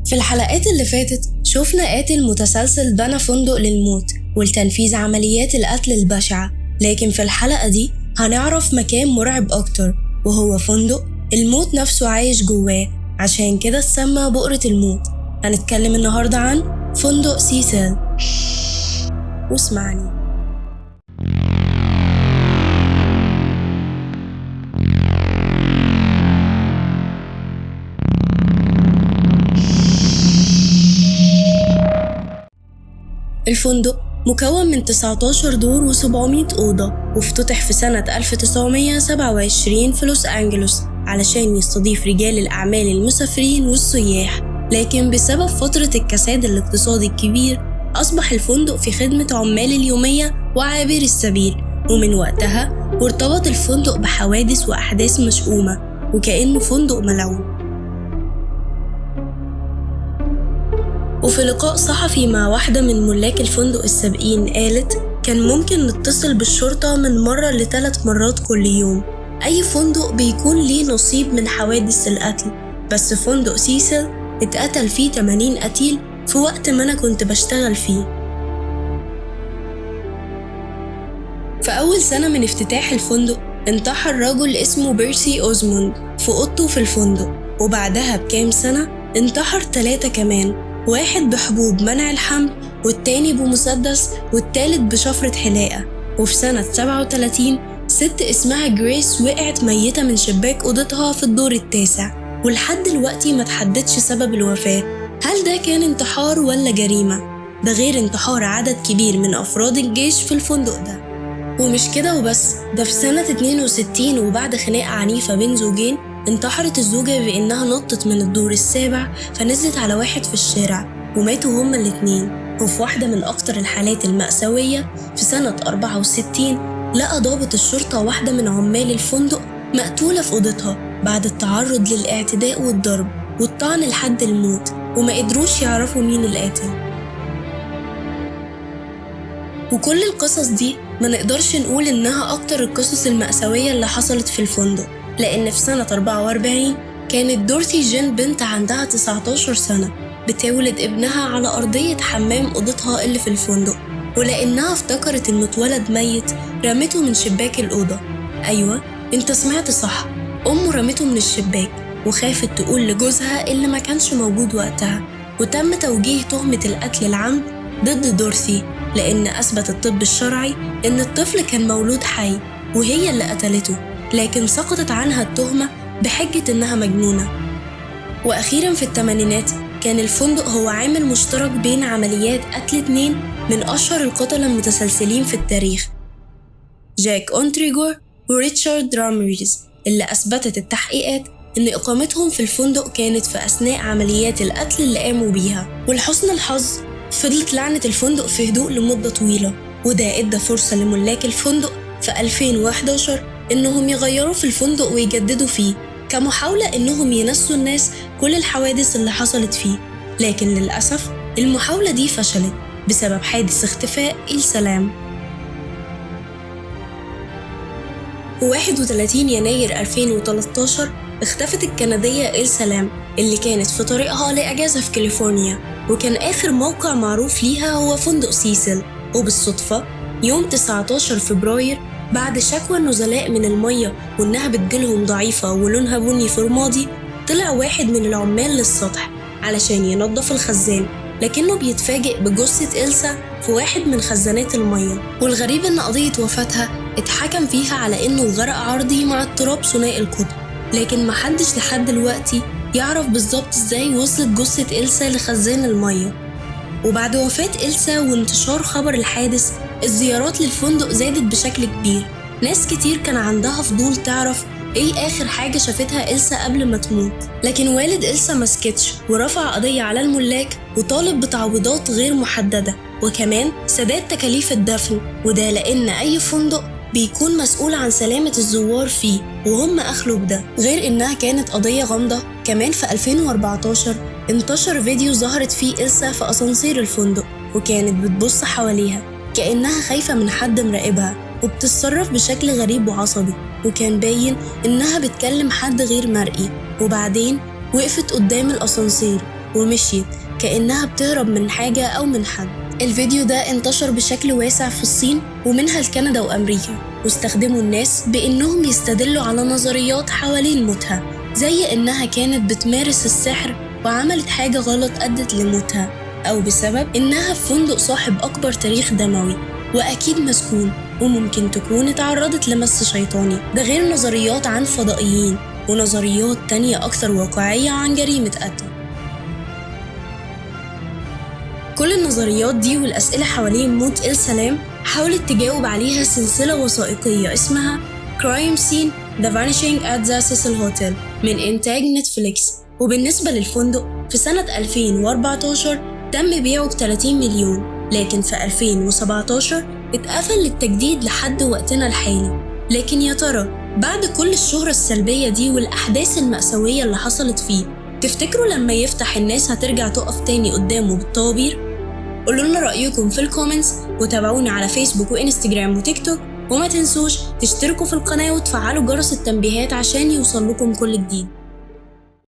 في الحلقات اللي فاتت شفنا قاتل متسلسل بنى فندق للموت ولتنفيذ عمليات القتل البشعة، لكن في الحلقة دي هنعرف مكان مرعب أكتر، وهو فندق الموت نفسه عايش جواه، عشان كده اتسمى بؤرة الموت. هنتكلم النهاردة عن فندق سيسيل. واسمعني. الفندق مكون من 19 دور و700 أوضة، وافتتح في سنة 1927 في لوس أنجلوس علشان يستضيف رجال الأعمال المسافرين والسياح، لكن بسبب فترة الكساد الاقتصادي الكبير أصبح الفندق في خدمة عمال اليومية وعابر السبيل، ومن وقتها وارتبط الفندق بحوادث وأحداث مشؤومة وكأنه فندق ملعون. وفي لقاء صحفي مع واحدة من ملاك الفندق السابقين قالت: كان ممكن نتصل بالشرطة من مرة ل3 مرات كل يوم. أي فندق بيكون ليه نصيب من حوادث القتل، بس فندق سيسيل اتقتل فيه 80 قتيل في وقت ما أنا كنت بشتغل فيه. في أول سنة من افتتاح الفندق انتحر رجل اسمه بيرسي أوزموند في أوضته في الفندق، وبعدها بكام سنة انتحر 3 كمان، واحد بحبوب منع الحمل، والتاني بمسدس، والتالت بشفرة حلاقة. وفي سنة 37 ست اسمها جريس وقعت ميتة من شباك أوضتها في الدور ال9، ولحد دلوقتي ما تحددش سبب الوفاة، هل ده كان انتحار ولا جريمة؟ ده غير انتحار عدد كبير من أفراد الجيش في الفندق ده. ومش كده وبس، ده في سنة 62 وبعد خناقة عنيفة بين زوجين انتحرت الزوجة بأنها نطت من الدور ال7 فنزلت على واحد في الشارع وماتوا هما الاتنين. وفي واحدة من أكتر الحالات المأساوية في سنة 64 لقى ضابط الشرطة واحدة من عمال الفندق مقتولة في أوضتها بعد التعرض للاعتداء والضرب والطعن لحد الموت، وما قدروش يعرفوا مين القاتل. وكل القصص دي ما نقدرش نقول إنها أكتر القصص المأساوية اللي حصلت في الفندق، لأن في سنة 44 كانت دورثي جين بنت عندها 19 سنة بتولد ابنها على أرضية حمام أوضتها اللي في الفندق، ولأنها افتكرت إنه اتولد ميت رمته من شباك الأوضة. أيوة انت سمعت صح، أمه رمته من الشباك وخافت تقول لجوزها اللي ما كانش موجود وقتها، وتم توجيه تهمة القتل العمد ضد دورثي، لأن أثبت الطب الشرعي إن الطفل كان مولود حي وهي اللي قتلته، لكن سقطت عنها التهمة بحجة إنها مجنونة. وأخيراً في الثمانينات كان الفندق هو عامل مشترك بين عمليات قتل 2 من أشهر القتلة المتسلسلين في التاريخ، جاك أونتريجور وريتشارد راميريز، اللي أثبتت التحقيقات إن إقامتهم في الفندق كانت في أثناء عمليات القتل اللي قاموا بيها. ولحسن الحظ فضلت لعنة الفندق في هدوء لمدة طويلة، وده إدى فرصة لملاك الفندق في 2011 إنهم يغيروا في الفندق ويجددوا فيه كمحاولة إنهم ينسوا الناس كل الحوادث اللي حصلت فيه، لكن للأسف المحاولة دي فشلت بسبب حادث اختفاء إلسا لام. في 31 يناير 2013 اختفت الكندية إلسا لام اللي كانت في طريقها لإجازة في كاليفورنيا، وكان آخر موقع معروف ليها هو فندق سيسيل. وبالصدفة يوم 19 فبراير بعد شكوى النزلاء من المية وإنها بتجيلهم ضعيفة ولونها بني فرمادي، طلع واحد من العمال للسطح علشان ينظف الخزان، لكنه بيتفاجئ بجثة إلسا في واحد من خزانات المية. والغريب إن قضية وفاتها اتحكم فيها على إنه غرق عرضي مع اضطراب ثنائي القطب، لكن محدش لحد دلوقتي يعرف بالظبط إزاي وصلت جثة إلسا لخزان المية. وبعد وفاة إلسا وانتشار خبر الحادث الزيارات للفندق زادت بشكل كبير، ناس كتير كان عندها فضول تعرف ايه آخر حاجة شافتها إلسا قبل ما تموت، لكن والد إلسا مسكتش ورفع قضية على الملاك وطالب بتعويضات غير محددة وكمان سداد تكاليف الدفن، وده لأن أي فندق بيكون مسؤول عن سلامة الزوار فيه وهم أخلوا بده. غير إنها كانت قضية غامضة، كمان في 2014 انتشر فيديو ظهرت فيه إلسا في أسانسير الفندق وكانت بتبص حواليها كأنها خايفة من حد مراقبها وبتتصرف بشكل غريب وعصبي، وكان باين إنها بتكلم حد غير مرئي. وبعدين وقفت قدام الأسانسير ومشيت كأنها بتهرب من حاجة أو من حد. الفيديو ده انتشر بشكل واسع في الصين ومنها لكندا وأمريكا، واستخدموا الناس بإنهم يستدلوا على نظريات حوالين موتها، زي إنها كانت بتمارس السحر وعملت حاجة غلط أدت لموتها، أو بسبب إنها في فندق صاحب أكبر تاريخ دموي وأكيد مسكون وممكن تكون اتعرضت لمس شيطاني. ده غير نظريات عن فضائيين ونظريات تانية أكثر واقعية عن جريمة قتل. كل النظريات دي والأسئلة حوالين موت إلسا لام حاولت تجاوب عليها سلسلة وثائقية اسمها Crime Scene The Vanishing at the Cecil Hotel من إنتاج نتفليكس. وبالنسبة للفندق في سنة 2014 تم بيعه ب30 مليون، لكن في 2017 اتقفل للتجديد لحد وقتنا الحالي. لكن يا ترى بعد كل الشهرة السلبية دي والأحداث المأساوية اللي حصلت فيه، تفتكروا لما يفتح الناس هترجع تقف تاني قدامه بالطوابير؟ قولوا لنا رأيكم في الكومنتس، وتابعوني على فيسبوك وإنستجرام وتيك توك، وما تنسوش تشتركوا في القناة وتفعلوا جرس التنبيهات عشان يوصل لكم كل جديد.